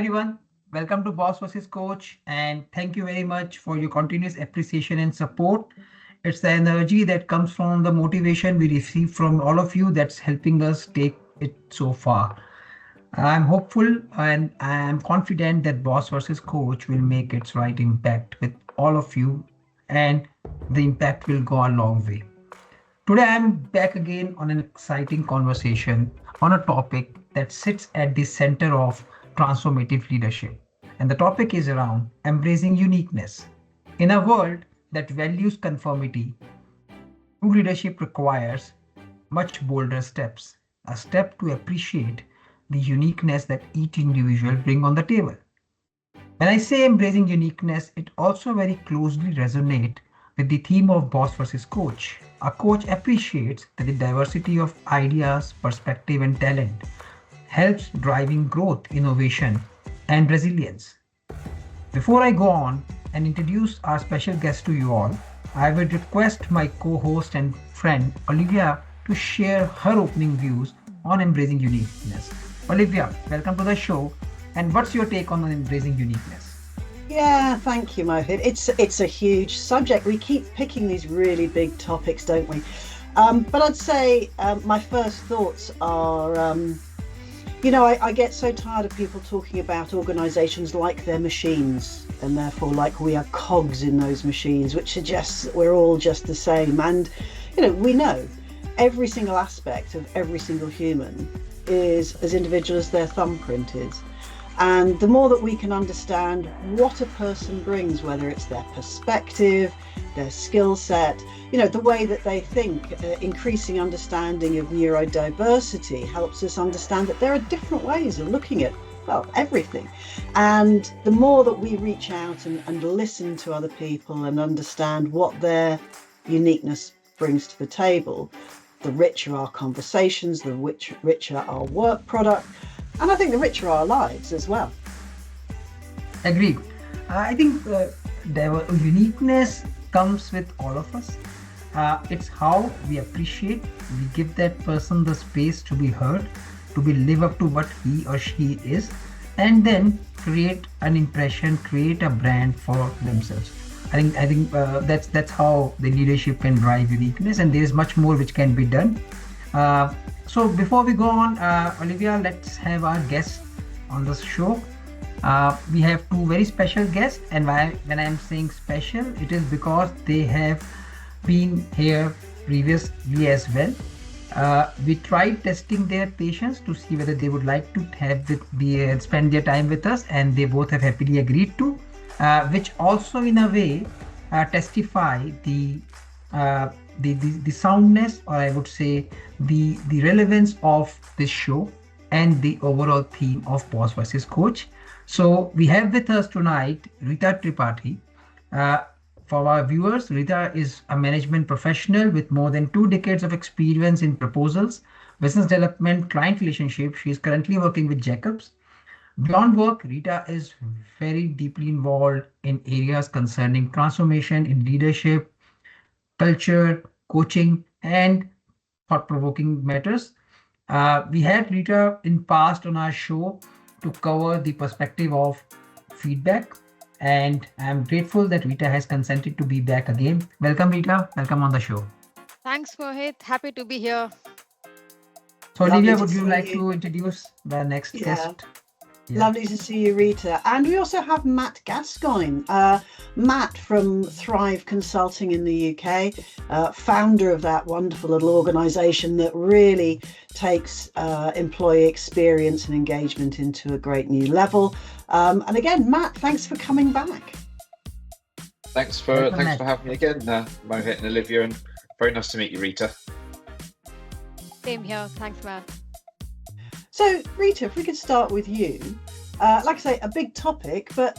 everyone. Welcome to Boss versus Coach, and thank you very much for your continuous appreciation and support. It's the energy that comes from the motivation we receive from all of you that's helping us take it so far. I'm hopeful and I am confident that Boss versus Coach will make its right impact with all of you, and the impact will go a long way. Today, I'm back again on an exciting conversation on a topic that sits at the center of transformative leadership. And the topic is around embracing uniqueness. In a world that values conformity, true leadership requires much bolder steps. A step to appreciate the uniqueness that each individual bring on the table. When I say embracing uniqueness, it also very closely resonates with the theme of boss versus coach. A coach appreciates that the diversity of ideas, perspective, and talent helps driving growth, innovation, and resilience. Before I go on and introduce our special guest to you all, I would request my co-host and friend Olivia to share her opening views on embracing uniqueness. Olivia, welcome to the show. And what's your take on embracing uniqueness? Yeah, thank you, Mohit. It's a huge subject. We keep picking these really big topics, don't we? But I'd say my first thoughts are, I get so tired of people talking about organisations like they're machines, and therefore like we are cogs in those machines, which suggests that we're all just the same. And we know every single aspect of every single human is as individual as their thumbprint is. And the more that we can understand what a person brings, whether it's their perspective, their skill set, the way that they think, increasing understanding of neurodiversity helps us understand that there are different ways of looking at, well, everything. And the more that we reach out and listen to other people and understand what their uniqueness brings to the table, the richer our conversations, the richer our work product, and I think the richer our lives as well. Agreed. I think uniqueness comes with all of us. It's how we appreciate, we give that person the space to be heard, to be live up to what he or she is, and then create an impression, create a brand for themselves. That's how the leadership can drive uniqueness, and there is much more which can be done. So before we go on, Olivia, let's have our guests on the show. We have two very special guests, and when I'm saying special, it is because they have been here previously as well. We tried testing their patience to see whether they would like to spend their time with us, and they both have happily agreed to, which also in a way testify the soundness, or I would say the relevance of this show and the overall theme of boss versus coach. So we have with us tonight Rita Tripathi. For our viewers, Rita is a management professional with more than 2 decades of experience in proposals, business development, client relationship. She is currently working with Jacobs. Beyond work, Rita is very deeply involved in areas concerning transformation in leadership, culture, coaching, and thought-provoking matters. We had Rita in past on our show to cover the perspective of feedback, and I'm grateful that Rita has consented to be back again. Welcome, Rita. Welcome on the show. Thanks, Mohit. Happy to be here. So, Lovely Olivia, to would you see like you. to introduce the next Yeah. guest? Yeah. Lovely to see you, Rita. And we also have Matt Gascoigne. Matt from Thrive Consulting in the UK, founder of that wonderful little organisation that really takes employee experience and engagement into a great new level. And again, Matt, thanks for coming back. Thanks for having me again, Mohit and Olivia, and very nice to meet you, Rita. Same here. Thanks, Matt. So, Rita, if we could start with you, like I say, a big topic, but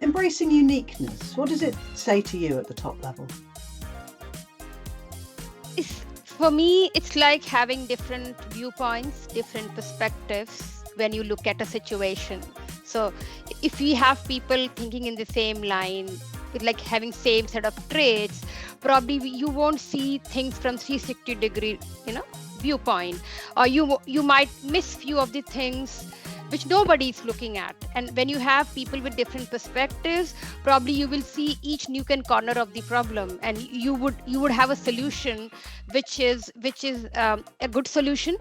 embracing uniqueness, what does it say to you at the top level? For me, it's like having different viewpoints, different perspectives when you look at a situation. So if we have people thinking in the same line, with like having same set of traits, probably you won't see things from 360-degree, viewpoint, or you might miss few of the things which nobody is looking at. And when you have people with different perspectives, probably you will see each nook and corner of the problem, and you would have a solution which is a good solution,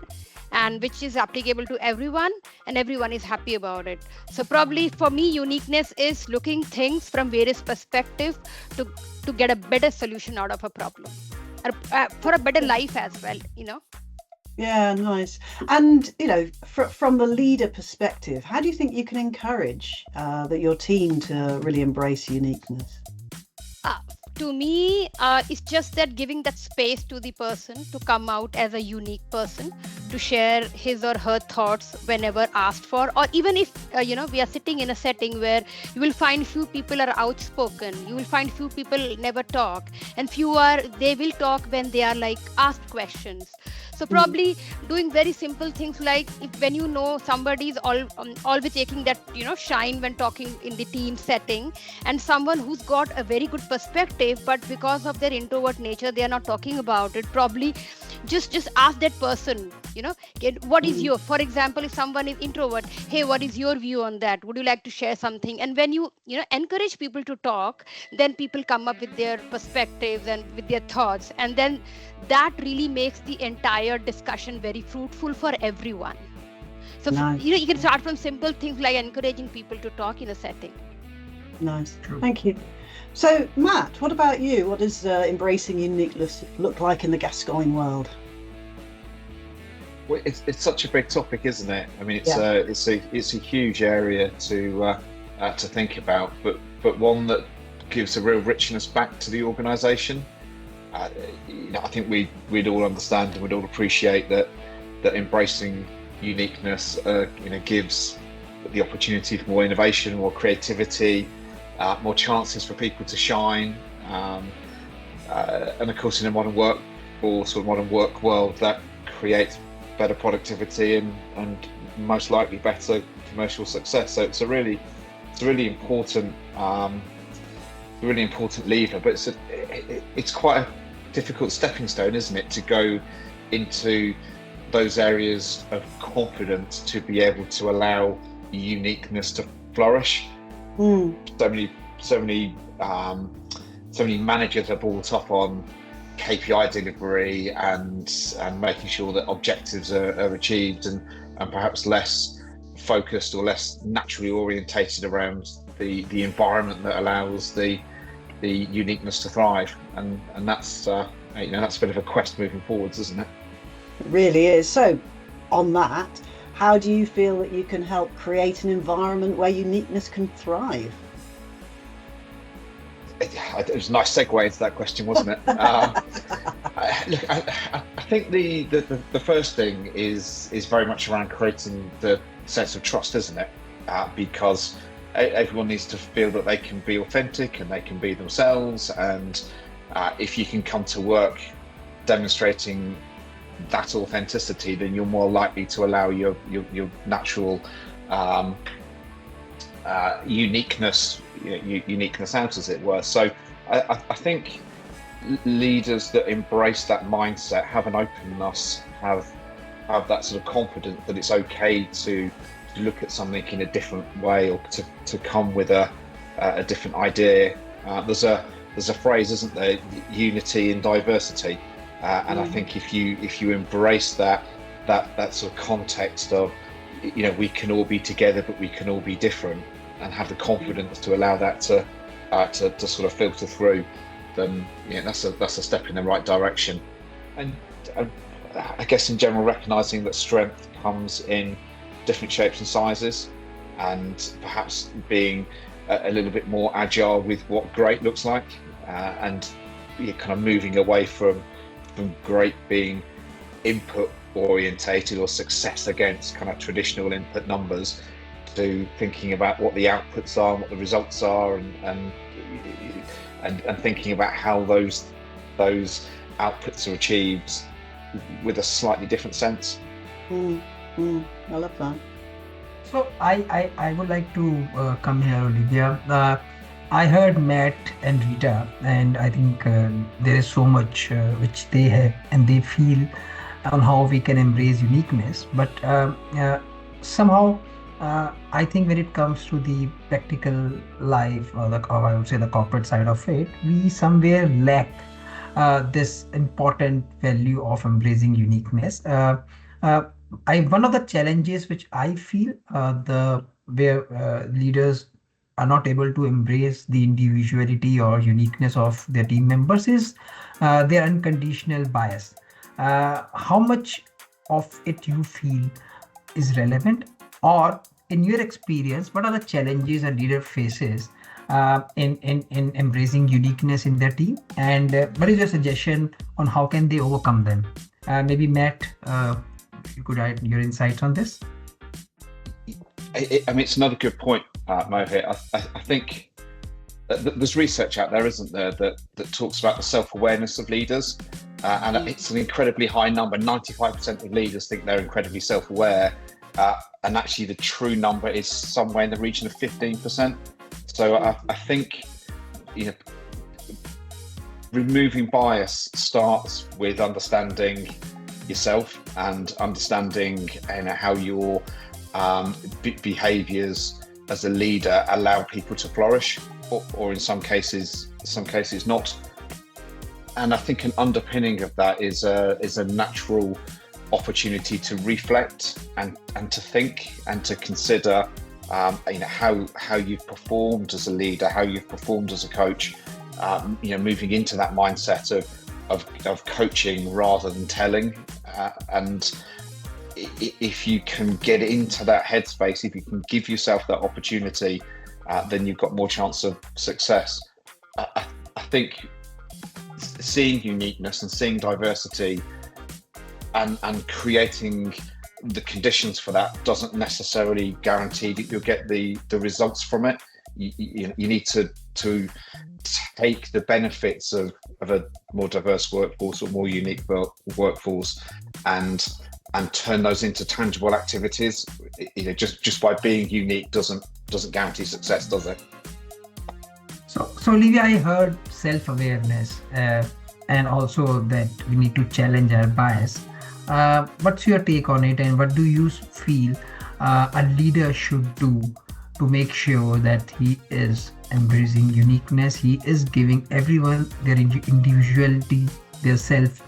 and which is applicable to everyone, and everyone is happy about it. So probably for me, uniqueness is looking things from various perspectives to get a better solution out of a problem, or for a better life as well, Yeah, nice. And from the leader perspective, how do you think you can encourage your team to really embrace uniqueness? To me, it's just that giving that space to the person to come out as a unique person, to share his or her thoughts whenever asked for, or even if we are sitting in a setting where you will find few people are outspoken, you will find few people never talk, and they will talk when they are like asked questions. So probably doing very simple things like, when somebody is always taking that shine when talking in the team setting, and someone who's got a very good perspective, but because of their introvert nature they are not talking about it, probably just ask that person, what is your, for example, if someone is introvert, hey, what is your view on that, would you like to share something? And when you encourage people to talk, then people come up with their perspectives and with their thoughts, and then that really makes the entire discussion very fruitful for everyone. So nice. You can start from simple things like encouraging people to talk in a setting. Nice. True. Thank you. So Matt, what about you? What does embracing uniqueness look like in the Gascoigne world? Well, it's such a big topic, isn't it? I mean, it's a huge area to think about, but one that gives a real richness back to the organisation. I think we'd all understand and we'd all appreciate that embracing uniqueness gives the opportunity for more innovation, more creativity, more chances for people to shine, and of course in a modern work world, that creates better productivity and most likely better commercial success. So it's a really important lever, but it's quite a difficult stepping stone, isn't it, to go into those areas of confidence to be able to allow uniqueness to flourish. So many managers are brought up on KPI delivery and making sure that objectives are achieved, and perhaps less focused or less naturally orientated around the environment that allows the uniqueness to thrive, and that's that's a bit of a quest moving forwards, isn't it? It really is. So on that, how do you feel that you can help create an environment where uniqueness can thrive? It was a nice segue into that question, wasn't it? I think the first thing is very much around creating the sense of trust, isn't it? Because everyone needs to feel that they can be authentic and they can be themselves, and if you can come to work demonstrating that authenticity, then you're more likely to allow your natural uniqueness out, as it were. So I think leaders that embrace that mindset, have an openness, have that sort of confidence that it's okay to look at something in a different way, or to come with a different idea. There's a phrase, isn't there? Unity in diversity, and I think if you embrace that sort of context of we can all be together, but we can all be different, and have the confidence to allow that to sort of filter through, then that's a step in the right direction. And I guess in general, recognizing that strength comes in different shapes and sizes, and perhaps being a little bit more agile with what great looks like, and kind of moving away from great being input orientated or success against kind of traditional input numbers, to thinking about what the outputs are and what the results are, and thinking about how those outputs are achieved with a slightly different sense. I love that. So I would like to come here, Olivia. I heard Matt and Rita, and I think there is so much which they have and they feel on how we can embrace uniqueness. But somehow I think when it comes to the practical life, or I would say the corporate side of it, we somewhere lack this important value of embracing uniqueness. Uh, one of the challenges which I feel the where leaders are not able to embrace the individuality or uniqueness of their team members is their unconditional bias. How much of it you feel is relevant, or in your experience, what are the challenges a leader faces in embracing uniqueness in their team, and what is your suggestion on how can they overcome them? Maybe Matt, if you could add your insights on this. I mean, it's another good point, Mohit. I think there's research out there, isn't there, that talks about the self-awareness of leaders, and it's an incredibly high number. 95% of leaders think they're incredibly self-aware, and actually the true number is somewhere in the region of 15%. So I think, removing bias starts with understanding yourself and understanding how your behaviors as a leader allow people to flourish, or in some cases not. And I think an underpinning of that is a natural opportunity to reflect and to think and to consider how you've performed as a leader, how you've performed as a coach, moving into that mindset of coaching rather than telling, and if you can get into that headspace, if you can give yourself that opportunity, then you've got more chance of success. I think seeing uniqueness and seeing diversity and creating the conditions for that doesn't necessarily guarantee that you'll get the results from it. You need to take the benefits of a more diverse workforce or more unique workforce and turn those into tangible activities. Just by being unique doesn't guarantee success, does it? So Olivia, I heard self-awareness and also that we need to challenge our bias. What's your take on it, and what do you feel a leader should do to make sure that he is embracing uniqueness, he is giving everyone their individuality, their self,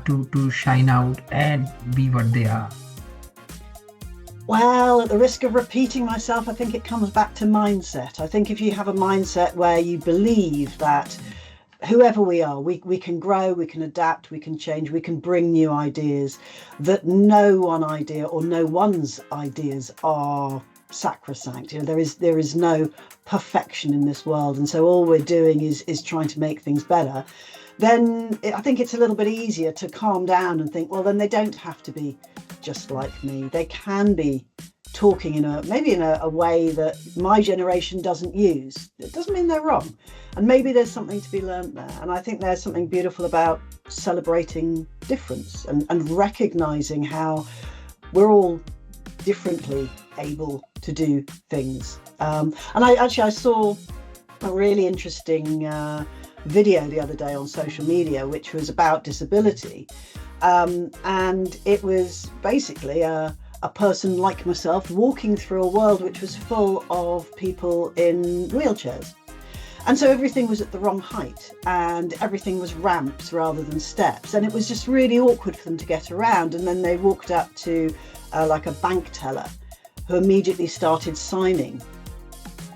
to shine out and be what they are? Well, at the risk of repeating myself, I think it comes back to mindset. I think if you have a mindset where you believe that whoever we are, we can grow, we can adapt, we can change, we can bring new ideas, that no one idea or no one's ideas are sacrosanct. There is no perfection in this world, and so all we're doing is trying to make things better. Then I think it's a little bit easier to calm down and think, well, then they don't have to be just like me. They can be talking in a way that my generation doesn't use. It doesn't mean they're wrong. And maybe there's something to be learned there. And I think there's something beautiful about celebrating difference and recognizing how we're all differently able to do things. And I saw a really interesting video the other day on social media, which was about disability. And it was basically a person like myself walking through a world which was full of people in wheelchairs. And so everything was at the wrong height and everything was ramps rather than steps. And it was just really awkward for them to get around. And then they walked up to like a bank teller who immediately started signing.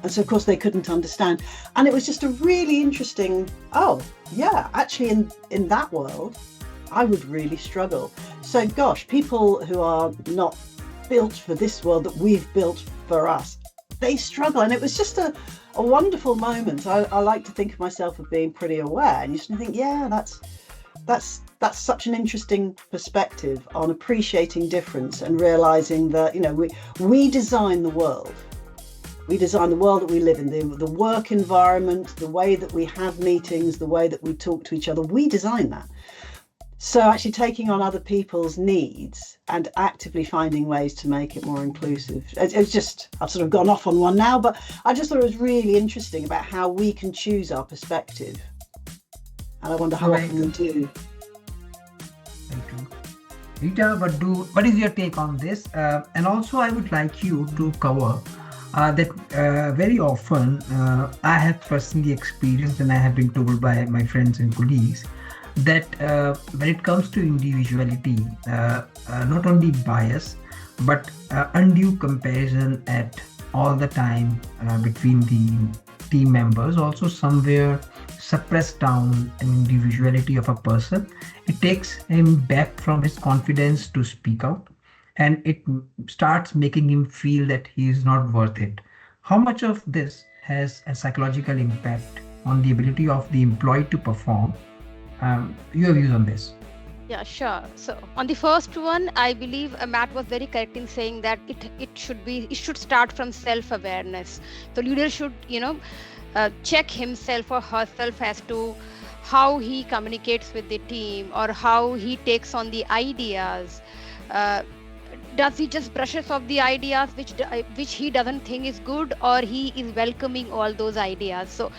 And so, of course, they couldn't understand. And it was just a really interesting, actually in that world, I would really struggle. So, gosh, people who are not built for this world that we've built for us, they struggle. And it was just a wonderful moment. I like to think of myself as being pretty aware. And you just think, yeah, that's such an interesting perspective on appreciating difference and realizing that, we design the world. We design the world that we live in, the work environment, the way that we have meetings, the way that we talk to each other. We design that. So actually taking on other people's needs and actively finding ways to make it more inclusive. It's just, I've sort of gone off on one now, but I just thought it was really interesting about how we can choose our perspective. And I wonder how often we do. Very true. Rita, what is your take on this? And also, I would like you to cover that very often I have personally experienced, and I have been told by my friends and colleagues that when it comes to individuality, not only bias but undue comparison at all the time between the team members also somewhere suppress down an individuality of a person. It takes him back from his confidence to speak out, and starts making him feel that he is not worth it. How much of this has a psychological impact on the ability of the employee to perform? Your views on this? Yeah, sure. So on the first one, I believe Matt was very correct in saying that it should start from self-awareness. The leader should, check himself or herself as to how he communicates with the team or how he takes on the ideas. Does he just brushes off the ideas which he doesn't think is good, or he is welcoming all those ideas? So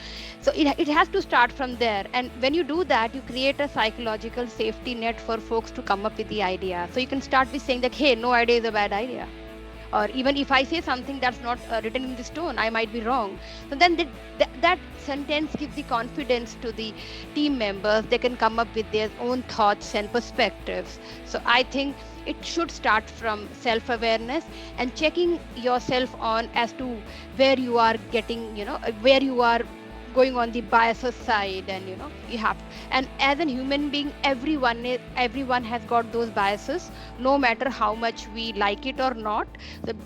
it has to start from there. And when you do that, you create a psychological safety net for folks to come up with the idea. So you can start with saying that, hey, no idea is a bad idea. Or even if I say something that's not written in this tone, I might be wrong. So then that sentence gives the confidence to the team members. They can come up with their own thoughts and perspectives. So I think it should start from self-awareness and checking yourself on as to where you are getting, where you are going on the biases side. And you have, and as a human being, everyone has got those biases, no matter how much we like it or not.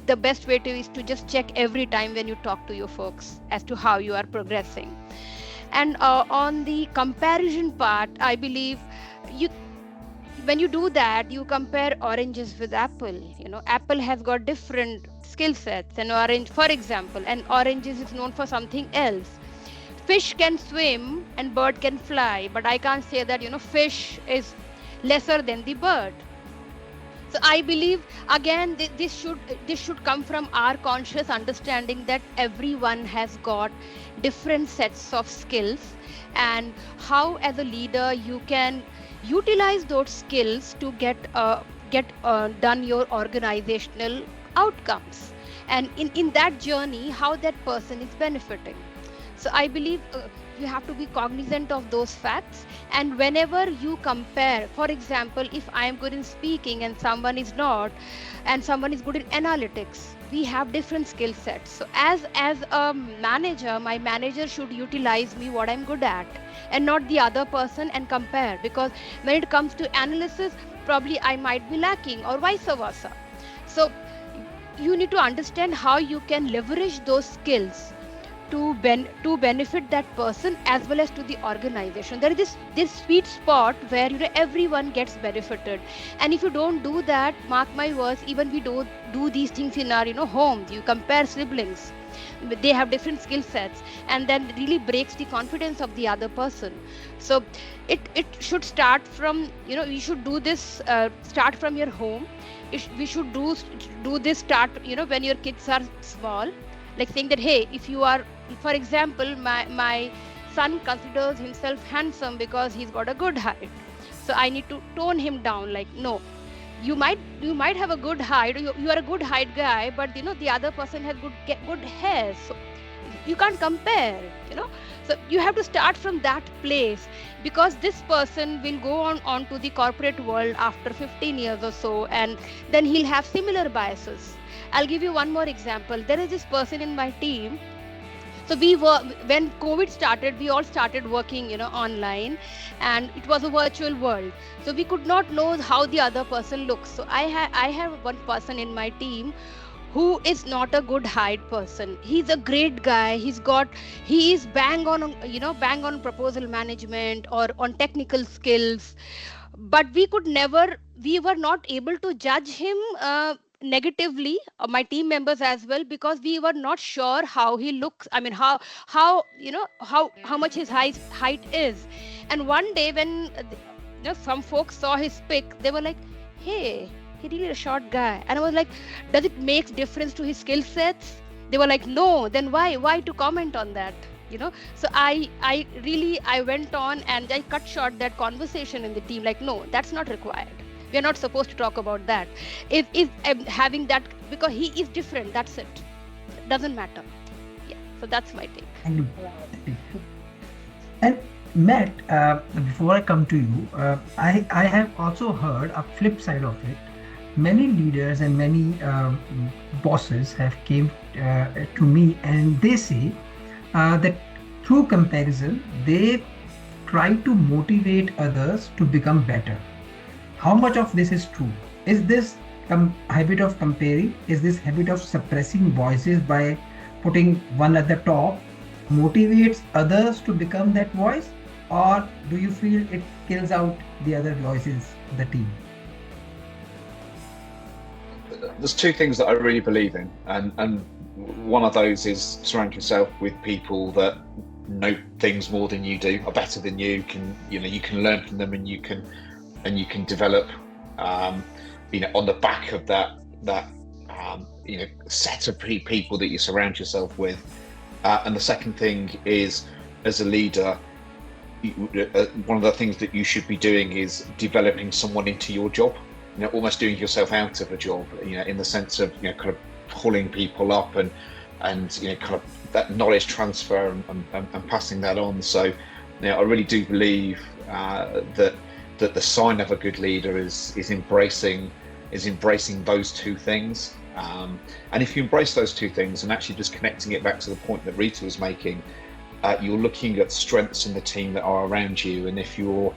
The best way is to just check every time when you talk to your folks as to how you are progressing. And on the comparison part, I believe when you do that, you compare oranges with apple. Apple has got different skill sets. And orange, for example, and oranges is known for something else. Fish can swim and bird can fly, but I can't say that fish is lesser than the bird. So I believe, again, this should come from our conscious understanding that everyone has got different sets of skills, and how as a leader you can utilize those skills to get done your organizational outcomes, and in that journey how that person is benefiting. So I believe you have to be cognizant of those facts. And whenever you compare, for example, if I am good in speaking and someone is not, and someone is good in analytics, we have different skill sets. So as a manager, my manager should utilize me what I'm good at and not the other person and compare, because when it comes to analysis, probably I might be lacking, or vice versa. So you need to understand how you can leverage those skills to benefit that person as well as to the organization. There is this sweet spot where everyone gets benefited. And if you don't do that, mark my words, even we don't do these things in our homes. You compare siblings, they have different skill sets, and then really breaks the confidence of the other person. So it should start from you should do this start from your home. We should do this start when your kids are small, like saying that, hey, if you are, for example, my son considers himself handsome because he's got a good height, so I need to tone him down, like, no, you might have a good height, you are a good height guy, but the other person has good hair, so you can't compare. So you have to start from that place, because this person will go on to the corporate world after 15 years or so, and then he'll have similar biases. I'll give you one more example. There is this person in my team. So when COVID started, we all started working, online, and it was a virtual world. So we could not know how the other person looks. So I have one person in my team who is not a good height person. He's a great guy. He is bang on proposal management or on technical skills, but we were not able to judge him negatively, my team members as well, because we were not sure how he looks. I mean, how much his height is. And one day when some folks saw his pic, they were like, hey, he really a short guy. And I was like, does it make difference to his skill sets? They were like, no. Then why to comment on that? So I went on and I cut short that conversation in the team, like, no, that's not required. we're not supposed to talk about that. If having that, because he is different, that's it. It doesn't matter. Yeah, so that's my take. And, and Matt, before I come to you, I have also heard a flip side of it. Many leaders and many bosses have came to me and they say that through comparison they try to motivate others to become better. How much of this is true? Is this habit of comparing, is this habit of suppressing voices by putting one at the top, motivates others to become that voice, or do you feel it kills out the other voices in the team? There's two things that I really believe in, and one of those is surround yourself with people that know things more than you do, are better than you. You can learn from them, and you can develop. On the back of that set of people that you surround yourself with. And the second thing is, as a leader, one of the things that you should be doing is developing someone into your job. Almost doing yourself out of a job. In the sense of kind of pulling people up and kind of that knowledge transfer and passing that on. So, I really do believe that the sign of a good leader is embracing those two things. And if you embrace those two things, and actually just connecting it back to the point that Rita was making, you're looking at strengths in the team that are around you. And if you're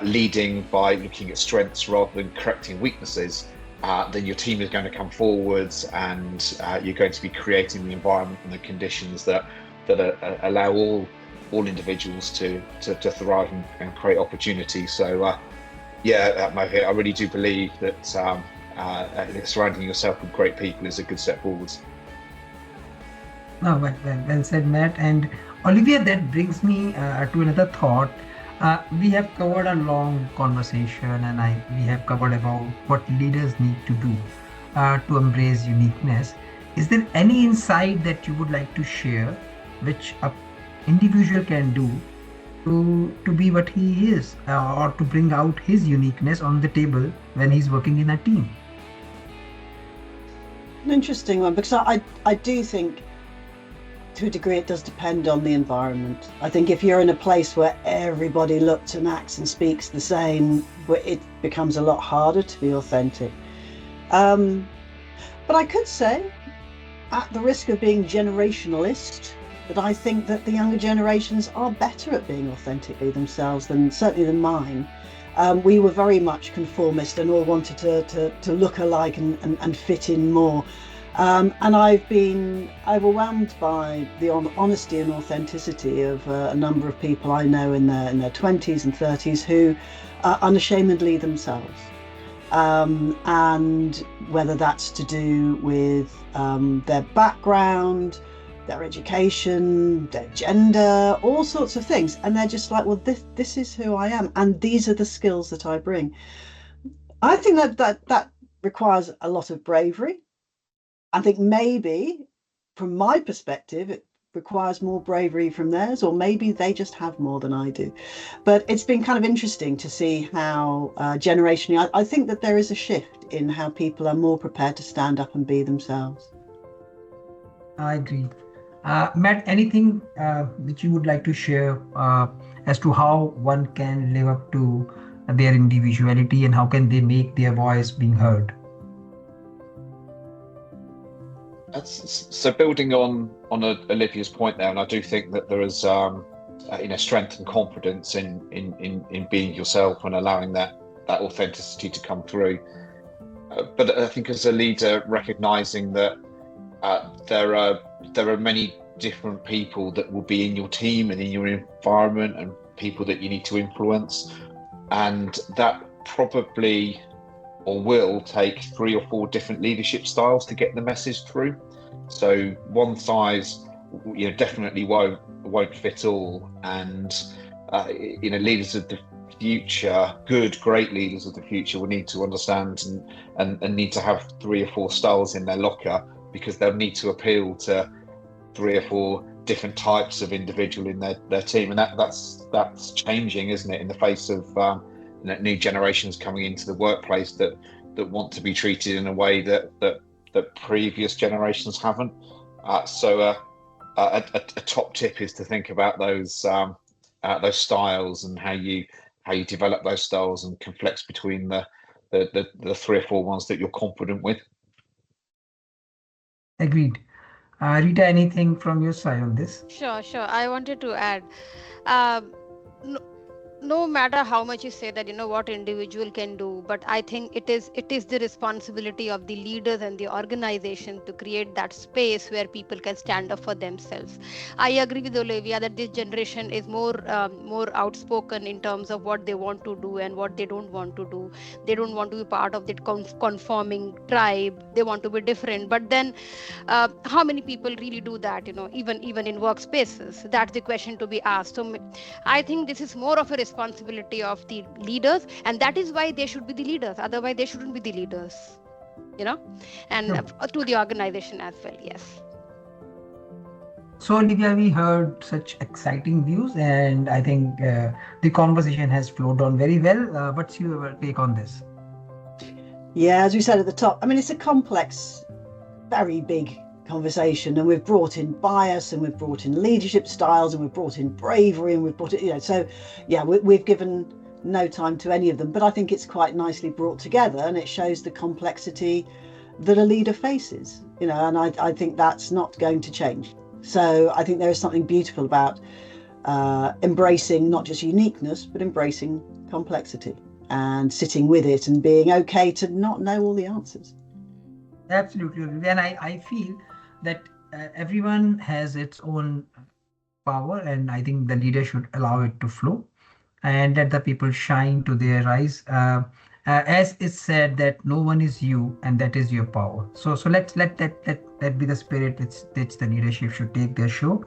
leading by looking at strengths rather than correcting weaknesses, then your team is going to come forwards, and you're going to be creating the environment and the conditions that allow all individuals to thrive and create opportunity. So Mohit, I really do believe that surrounding yourself with great people is a good step forwards. No, well said, Matt. And Olivia, that brings me to another thought. We have covered a long conversation, and we have covered about what leaders need to do to embrace uniqueness. Is there any insight that you would like to share, which a individual can do to be what he is, or to bring out his uniqueness on the table when he's working in a team? An interesting one, because I do think to a degree it does depend on the environment. I think if you're in a place where everybody looks and acts and speaks the same, it becomes a lot harder to be authentic. But I could say, at the risk of being generationalist, that I think that the younger generations are better at being authentically themselves certainly than mine. We were very much conformist and all wanted to look alike and fit in more. And I've been overwhelmed by the honesty and authenticity of a number of people I know in their 20s and 30s who are unashamedly themselves. And whether that's to do with their background, their education, their gender, all sorts of things. And they're just like, well, this is who I am. And these are the skills that I bring. I think that requires a lot of bravery. I think maybe from my perspective, it requires more bravery from theirs, or maybe they just have more than I do. But it's been kind of interesting to see how generationally, I think that there is a shift in how people are more prepared to stand up and be themselves. I agree. Matt, anything which you would like to share as to how one can live up to their individuality and how can they make their voice being heard? So building on Olivia's point there, and I do think that there is strength and confidence in being yourself and allowing that authenticity to come through. But I think as a leader, recognizing that there are many different people that will be in your team and in your environment, and people that you need to influence, and that probably or will take 3 or 4 different leadership styles to get the message through. So one size definitely won't fit all, and leaders of the future, great leaders of the future, will need to understand and need to have 3 or 4 styles in their locker, because they'll need to appeal to 3 or 4 different types of individual in their team. And that's changing, isn't it, in the face of new generations coming into the workplace that want to be treated in a way that previous generations haven't. So a top tip is to think about those styles and how you develop those styles and can flex between the 3 or 4 ones that you're confident with. Agreed. Rita, anything from your side on this? Sure. I wanted to add, um, no, no matter how much you say that what individual can do, but I think it is the responsibility of the leaders and the organization to create that space where people can stand up for themselves. I agree with Olivia that this generation is more outspoken in terms of what they want to do and what they don't want to do. They don't want to be part of that conforming tribe. They want to be different. But then how many people really do that, even in workspaces? That's the question to be asked. So I think this is more of a responsibility of the leaders, and that is why they should be the leaders. Otherwise, they shouldn't be the leaders, and to the organization as well. Yes. So, Olivia, we heard such exciting views, and I think the conversation has flowed on very well. What's your take on this? Yeah, as we said at the top, I mean, it's a complex, very big conversation, and we've brought in bias, and we've brought in leadership styles, and we've brought in bravery, and we've brought it, so yeah, we've given no time to any of them, but I think it's quite nicely brought together, and it shows the complexity that a leader faces, and I think that's not going to change. So I think there is something beautiful about embracing not just uniqueness, but embracing complexity and sitting with it and being okay to not know all the answers. Absolutely. And I feel that everyone has its own power, and I think the leader should allow it to flow and let the people shine to their rise. As it's said that no one is you, and that is your power. So let that be the spirit which the leadership should take their show.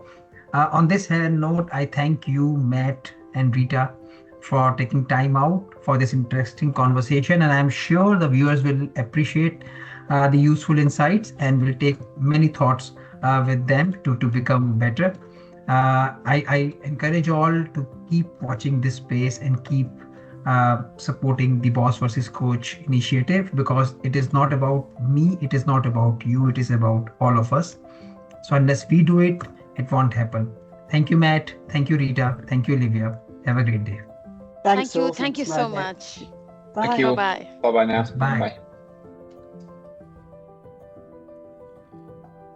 On this note, I thank you, Matt and Rita, for taking time out for this interesting conversation, and I'm sure the viewers will appreciate the useful insights and will take many thoughts with them to become better. I encourage all to keep watching this space and keep supporting the Boss versus Coach initiative, because it is not about me, it is not about you, it is about all of us. So unless we do it, it won't happen. Thank you, Matt. Thank you, Rita. Thank you, Olivia. Have a great day. Thanks Thank you so much. Bye. Thank you. Bye. Bye now. Bye. Bye.